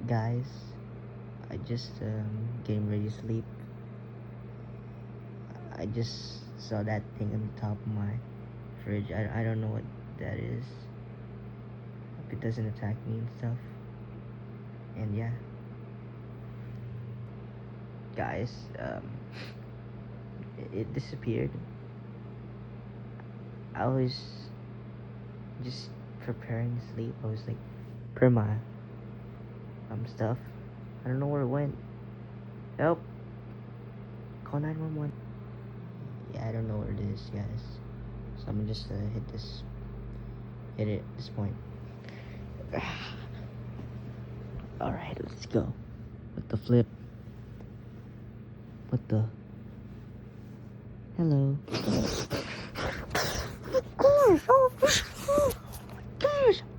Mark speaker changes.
Speaker 1: Guys, I just getting ready to sleep. I just saw that thing on the top of my fridge. I don't know what that is. Hope it doesn't attack me and stuff. And yeah, guys, it disappeared. I was just preparing to sleep. I was like, per my stuff. I don't know where it went. Help! Call 911. Yeah, I don't know where it is, guys. So I'm gonna just hit it at this point. Alright, let's go. What the flip? What the? Hello. Of course. Oh my gosh.